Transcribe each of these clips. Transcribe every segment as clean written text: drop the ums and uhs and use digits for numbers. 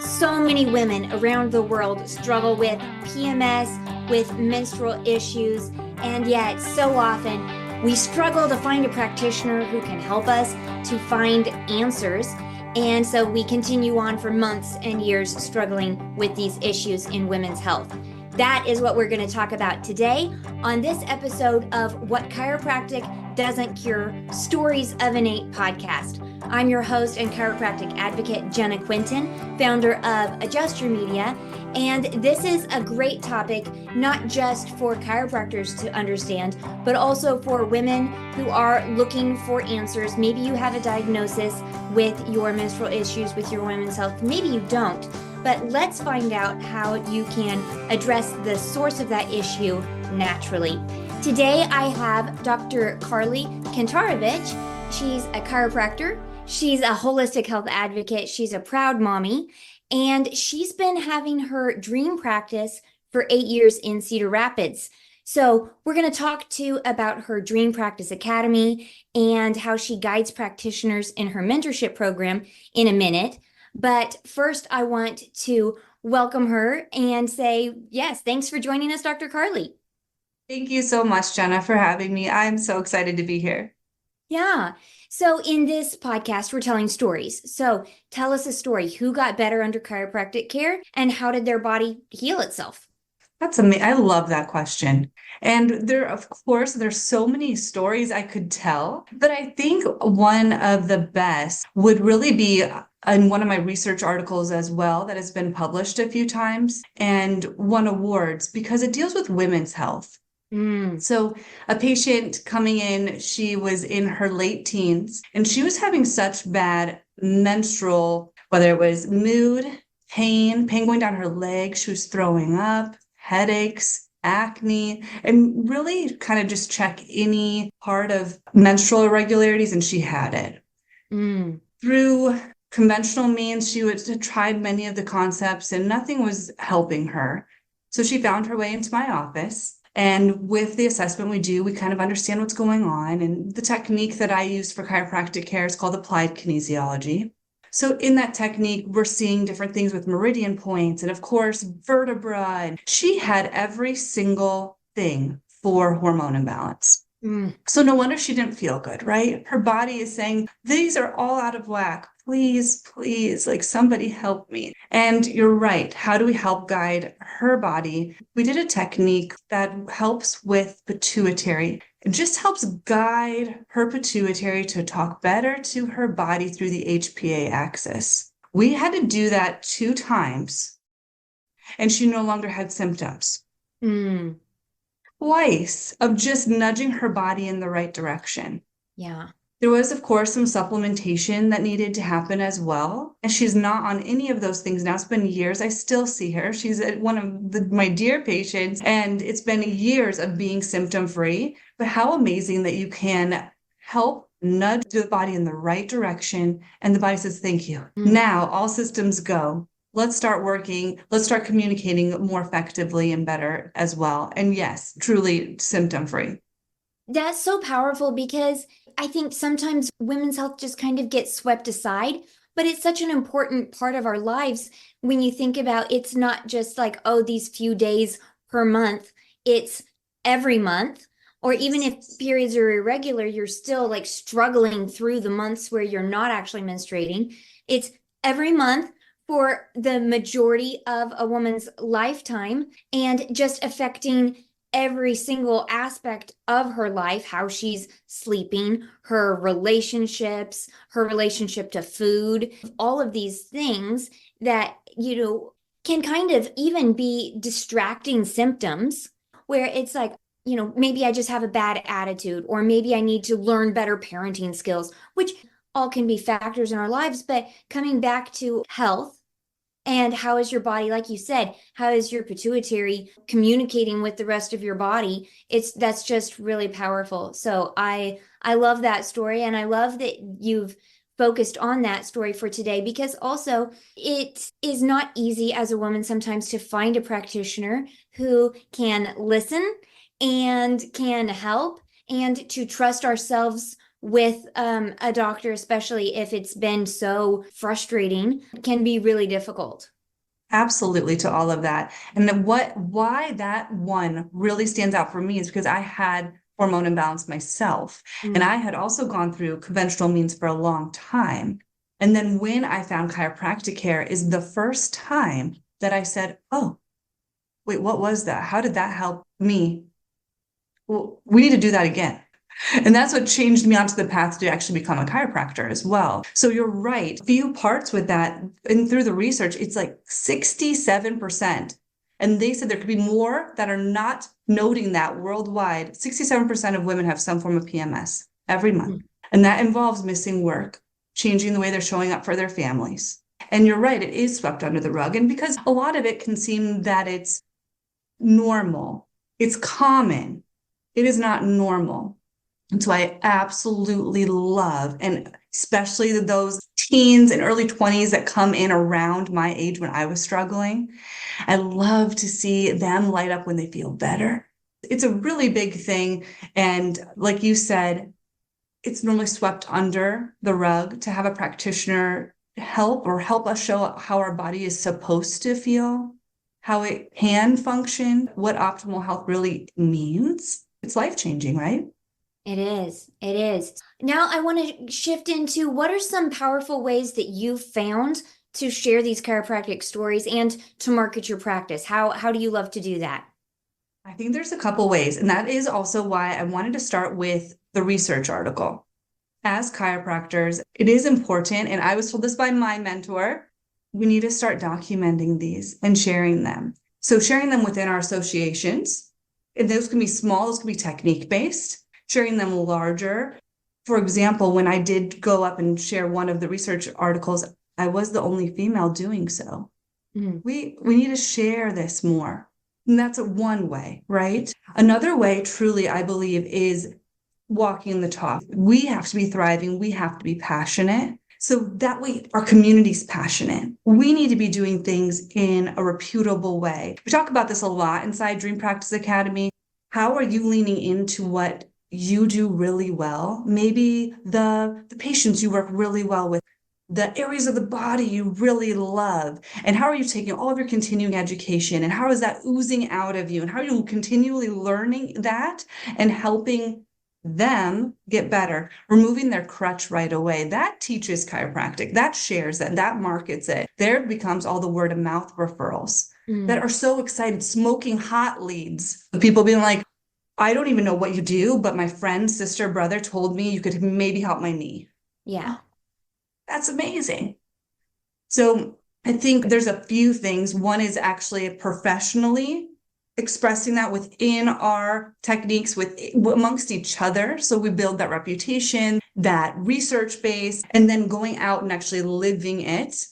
So many women around the world struggle with PMS, with menstrual issues, and yet so often we struggle to find a practitioner who can help us to find answers. And so we continue on for months and years struggling with these issues in women's health. That is what we're going to talk about today on this episode of What Chiropractic Doesn't Cure, Stories of Innate podcast. I'm your host and chiropractic advocate, Jenna Quinton, founder of Adjust Your Media. And this is a great topic, not just for chiropractors to understand, but also for women who are looking for answers. Maybe you have a diagnosis with your menstrual issues, with your women's health. Maybe you don't. But let's find out how you can address the source of that issue naturally. Today, I have Dr. Karly Kantarevic. She's a chiropractor. She's a holistic health advocate. She's a proud mommy. And she's been having her dream practice for 8 years in Cedar Rapids. So we're going to talk about her Dream Practice Academy and how she guides practitioners in her mentorship program in a minute. But first, I want to welcome her and say, yes, thanks for joining us, Dr. Karly. Thank you so much, Jenna, for having me. I'm so excited to be here. Yeah. So in this podcast, we're telling stories. So tell us a story. Who got better under chiropractic care and how did their body heal itself? That's amazing. I love that question. And of course, there's so many stories I could tell, but I think one of the best would really be in one of my research articles as well that has been published a few times and won awards because it deals with women's health. So a patient coming in, she was in her late teens and she was having such bad menstrual, whether it was mood, pain going down her leg, she was throwing up, headaches, acne, and really kind of just check any part of menstrual irregularities, and she had it. Through conventional means, she had tried many of the concepts and nothing was helping her. So she found her way into my office. And with the assessment we do, we kind of understand what's going on. And the technique that I use for chiropractic care is called applied kinesiology. So in that technique, we're seeing different things with meridian points and, of course, vertebra. And she had every single thing for hormone imbalance. So no wonder she didn't feel good, right? Her body is saying, these are all out of whack. Please, like somebody help me. And you're right. How do we help guide her body? We did a technique that helps with pituitary. It just helps guide her pituitary to talk better to her body through the HPA axis. We had to do that 2 times, and she no longer had symptoms. Twice of just nudging her body in the right direction. Yeah. There was, of course, some supplementation that needed to happen as well. And she's not on any of those things now. It's been years. I still see her. She's one of my dear patients, and it's been years of being symptom-free. But how amazing that you can help nudge the body in the right direction. And the body says, thank you. Now all systems go. Let's start working. Let's start communicating more effectively and better as well. And yes, truly symptom-free. That's so powerful because I think sometimes women's health just kind of gets swept aside, but it's such an important part of our lives when you think about it's not just like, oh, these few days per month, it's every month. Or even if periods are irregular, you're still like struggling through the months where you're not actually menstruating. It's every month for the majority of a woman's lifetime and just affecting every single aspect of her life, how she's sleeping, her relationships, her relationship to food, all of these things that, can kind of even be distracting symptoms where it's like, maybe I just have a bad attitude, or maybe I need to learn better parenting skills, which all can be factors in our lives. But coming back to health, and how is your body, like you said, how is your pituitary communicating with the rest of your body? That's just really powerful. So I love that story. And I love that you've focused on that story for today, because also it is not easy as a woman sometimes to find a practitioner who can listen and can help and to trust ourselves with a doctor, especially if it's been so frustrating, can be really difficult. absolutely to all of that. And why that one really stands out for me is because I had hormone imbalance myself. And I had also gone through conventional means for a long time. And then when I found chiropractic care is the first time that I said, oh, wait, what was that? How did that help me? Well, we need to do that again. And that's what changed me onto the path to actually become a chiropractor as well. So you're right. Few parts with that. And through the research, it's like 67%. And they said there could be more that are not noting that worldwide. 67% of women have some form of PMS every month. And that involves missing work, changing the way they're showing up for their families. And you're right, it is swept under the rug. And because a lot of it can seem that it's normal, it's common, it is not normal. And so I absolutely love, and especially those teens and early 20s that come in around my age when I was struggling, I love to see them light up when they feel better. It's a really big thing. And like you said, it's normally swept under the rug to have a practitioner help us show how our body is supposed to feel, how it can function, what optimal health really means. It's life-changing, right? It is. It is. Now I want to shift into what are some powerful ways that you found to share these chiropractic stories and to market your practice? How do you love to do that? I think there's a couple ways, and that is also why I wanted to start with the research article. As chiropractors, it is important, and I was told this by my mentor, we need to start documenting these and sharing them. So sharing them within our associations, and those can be small, those can be technique-based. Sharing them larger. For example, when I did go up and share one of the research articles, I was the only female doing so. We need to share this more. And that's one way, right? Another way, truly, I believe, is walking the talk. We have to be thriving. We have to be passionate. So that way our community's passionate. We need to be doing things in a reputable way. We talk about this a lot inside Dream Practice Academy. How are you leaning into what you do really well? Maybe the patients you work really well with, the areas of the body you really love, and how are you taking all of your continuing education and how is that oozing out of you, and how are you continually learning that and helping them get better, removing their crutch right away. That teaches chiropractic, that shares it, that markets it. There becomes all the word of mouth referrals that are so excited, smoking hot leads, people being like, I don't even know what you do, but my friend, sister, brother told me you could maybe help my knee. Yeah. That's amazing. So I think there's a few things. One is actually professionally expressing that within our techniques amongst each other. So we build that reputation, that research base, and then going out and actually living it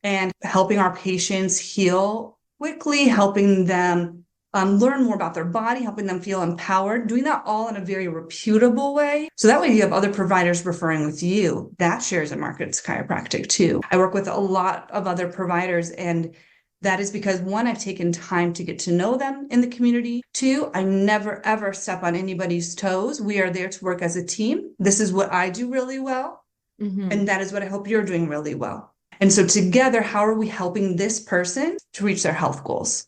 and helping our patients heal quickly, helping them learn more about their body, helping them feel empowered, doing that all in a very reputable way. So that way you have other providers referring with you. That shares and markets chiropractic too. I work with a lot of other providers, and that is because one, I've taken time to get to know them in the community. Two, I never ever step on anybody's toes. We are there to work as a team. This is what I do really well. And that is what I hope you're doing really well. And so together, how are we helping this person to reach their health goals?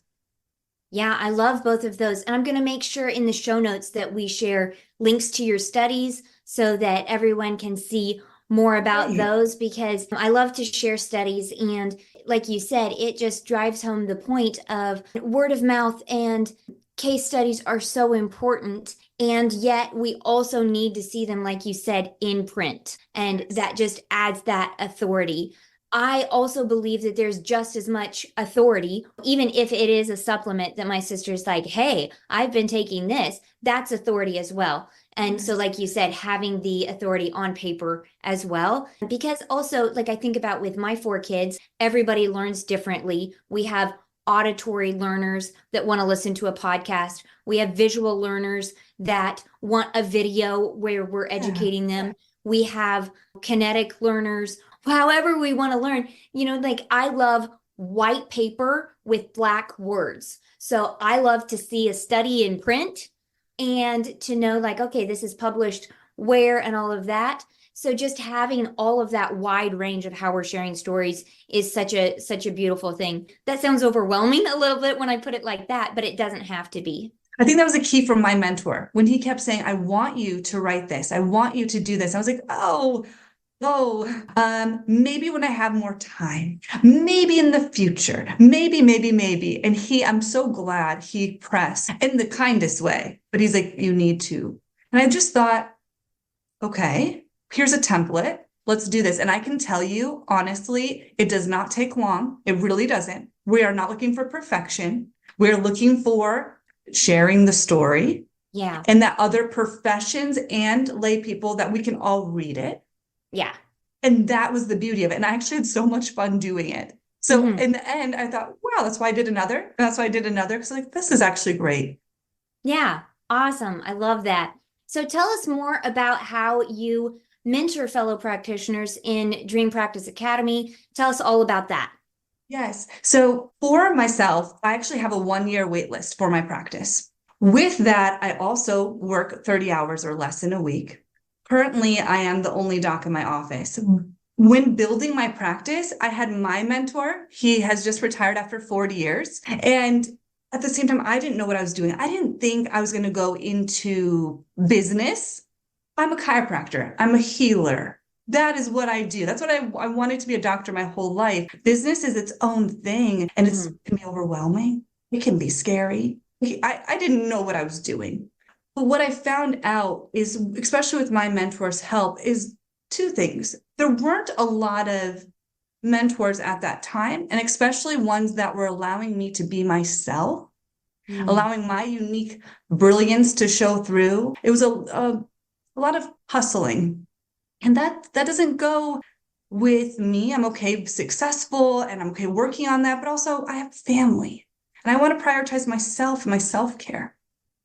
Yeah, I love both of those. And I'm going to make sure in the show notes that we share links to your studies so that everyone can see more about those, because I love to share studies. And like you said, it just drives home the point of word of mouth, and case studies are so important. And yet we also need to see them, like you said, in print. And that just adds that authority. I also believe that there's just as much authority, even if it is a supplement that my sister's like, hey, I've been taking this, that's authority as well. And so, like you said, having the authority on paper as well, because also, like I think about with my 4 kids, everybody learns differently. We have auditory learners that want to listen to a podcast. We have visual learners that want a video where we're educating them. We have kinetic learners. However we want to learn, like I love white paper with black words. So I love to see a study in print and to know like, okay, this is published where and all of that. So just having all of that wide range of how we're sharing stories is such a beautiful thing. That sounds overwhelming a little bit when I put it like that, but it doesn't have to be. I think that was a key from my mentor when he kept saying, I want you to write this. I want you to do this. I was like, maybe when I have more time, maybe in the future, maybe. And I'm so glad he pressed in the kindest way, but he's like, you need to. And I just thought, okay, here's a template. Let's do this. And I can tell you, honestly, it does not take long. It really doesn't. We are not looking for perfection. We're looking for sharing the story. Yeah. And that other professions and lay people that we can all read it. Yeah. And that was the beauty of it. And I actually had so much fun doing it. So in the end, I thought, wow, that's why I did another. And that's why I did another. Because like, this is actually great. Yeah. Awesome. I love that. So tell us more about how you mentor fellow practitioners in Dream Practice Academy. Tell us all about that. Yes. So for myself, I actually have a 1-year wait list for my practice. With that, I also work 30 hours or less in a week. Currently, I am the only doc in my office. When building my practice, I had my mentor. He has just retired after 40 years. And at the same time, I didn't know what I was doing. I didn't think I was going to go into business. I'm a chiropractor. I'm a healer. That is what I do. That's what I wanted to be a doctor my whole life. Business is its own thing, and it can be overwhelming. It can be scary. I didn't know what I was doing. But what I found out is, especially with my mentor's help, is 2 things. There weren't a lot of mentors at that time, and especially ones that were allowing me to be myself, allowing my unique brilliance to show through. It was a lot of hustling. And that doesn't go with me. I'm okay successful and I'm okay working on that, but also I have family and I want to prioritize myself and my self-care.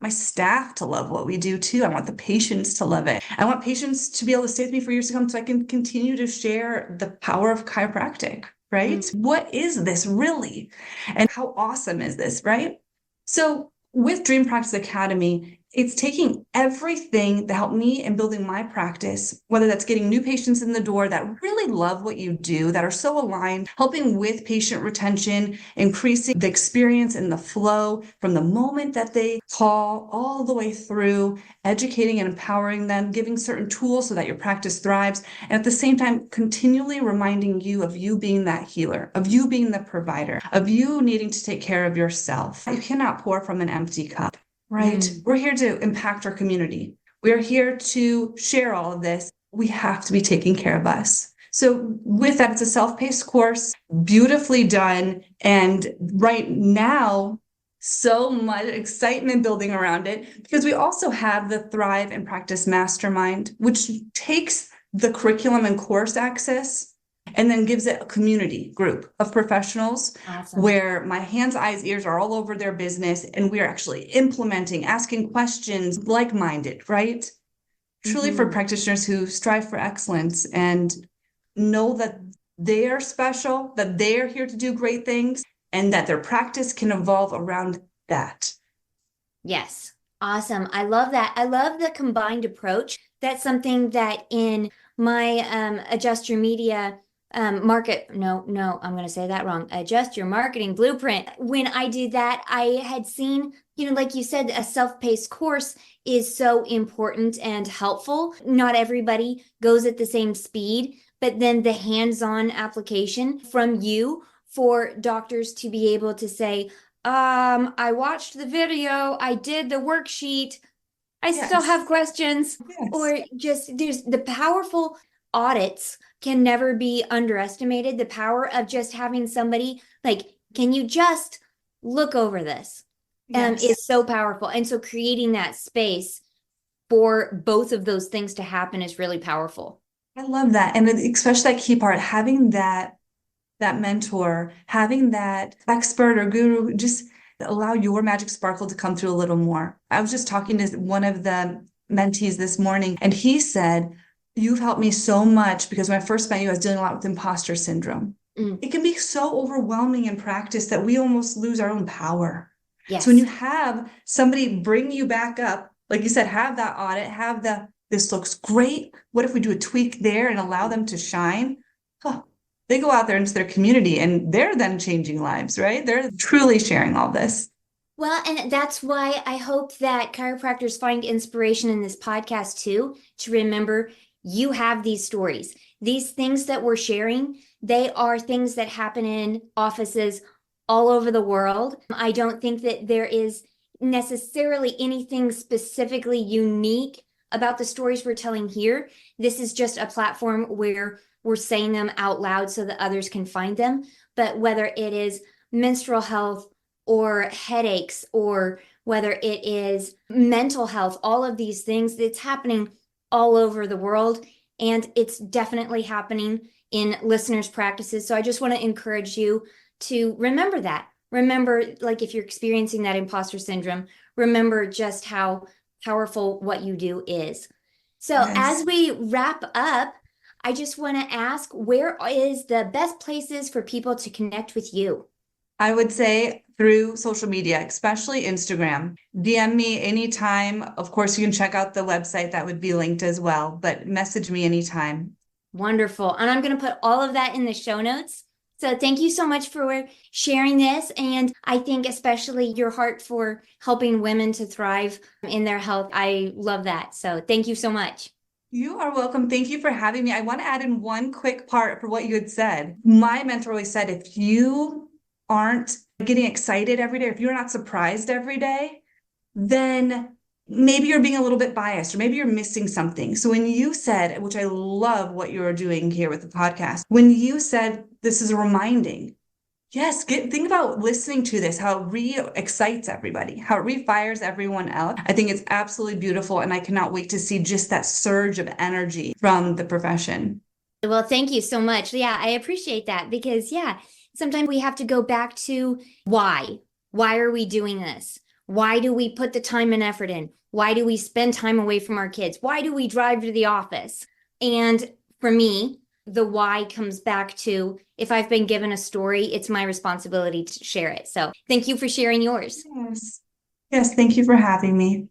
My staff to love what we do too. I want the patients to love it. I want patients to be able to stay with me for years to come so I can continue to share the power of chiropractic, right? What is this really? And how awesome is this, right? So with Dream Practice Academy, it's taking everything that helped me in building my practice, whether that's getting new patients in the door that really love what you do, that are so aligned, helping with patient retention, increasing the experience and the flow from the moment that they call all the way through, educating and empowering them, giving certain tools so that your practice thrives, and at the same time, continually reminding you of you being that healer, of you being the provider, of you needing to take care of yourself. You cannot pour from an empty cup. Right? We're here to impact our community. We're here to share all of this. We have to be taking care of us. So with that, it's a self-paced course, beautifully done. And right now, so much excitement building around it because we also have the Thrive and Practice Mastermind, which takes the curriculum and course access and then gives it a community group of professionals where my hands, eyes, ears are all over their business. And we are actually implementing, asking questions, like-minded, right? Truly for practitioners who strive for excellence and know that they are special, that they are here to do great things, and that their practice can evolve around that. Yes. Awesome. I love that. I love the combined approach. That's something that in my Adjust Your Media I'm going to say that wrong. Adjust Your Marketing Blueprint. When I did that, I had seen, like you said, a self-paced course is so important and helpful. Not everybody goes at the same speed, but then the hands-on application from you for doctors to be able to say, I watched the video, I did the worksheet, I still have questions, or just there's the powerful audits can never be underestimated. The power of just having somebody like, can you just look over this? Is so powerful. And so creating that space for both of those things to happen is really powerful. I love that. And especially that key part, having that mentor, having that expert or guru, just allow your magic sparkle to come through a little more. I was just talking to one of the mentees this morning, and he said, you've helped me so much because when I first met you, I was dealing a lot with imposter syndrome. It can be so overwhelming in practice that we almost lose our own power. Yes. So when you have somebody bring you back up, like you said, have that audit, have the this looks great. What if we do a tweak there and allow them to shine? Huh. They go out there into their community and they're then changing lives, right? They're truly sharing all this. Well, and that's why I hope that chiropractors find inspiration in this podcast too, to remember you have these stories. These things that we're sharing, they are things that happen in offices all over the world. I don't think that there is necessarily anything specifically unique about the stories we're telling here. This is just a platform where we're saying them out loud so that others can find them. But whether it is menstrual health or headaches, or whether it is mental health, all of these things, it's happening all over the world. And it's definitely happening in listeners' practices. So I just want to encourage you to remember that. Remember, like if you're experiencing that imposter syndrome, remember just how powerful what you do is. So Yes. as we wrap up, I just want to ask, where is the best places for people to connect with you? I would say through social media, especially Instagram. DM me anytime. Of course, you can check out the website that would be linked as well, but message me anytime. Wonderful. And I'm going to put all of that in the show notes. So thank you so much for sharing this. And I think especially your heart for helping women to thrive in their health. I love that. So thank you so much. You are welcome. Thank you for having me. I want to add in one quick part for what you had said. My mentor always said, if you aren't getting excited every day, if you're not surprised every day, then maybe you're being a little bit biased or maybe you're missing something. So when you said, which I love what you're doing here with the podcast, when you said this is a reminding, yes, think about listening to this, how it re-excites everybody, how it refires everyone else. I think it's absolutely beautiful. And I cannot wait to see just that surge of energy from the profession. Well, thank you so much. Yeah, I appreciate that because, yeah, sometimes we have to go back to why. Why are we doing this? Why do we put the time and effort in? Why do we spend time away from our kids? Why do we drive to the office? And for me, the why comes back to, if I've been given a story, it's my responsibility to share it. So thank you for sharing yours. Yes. Yes, thank you for having me.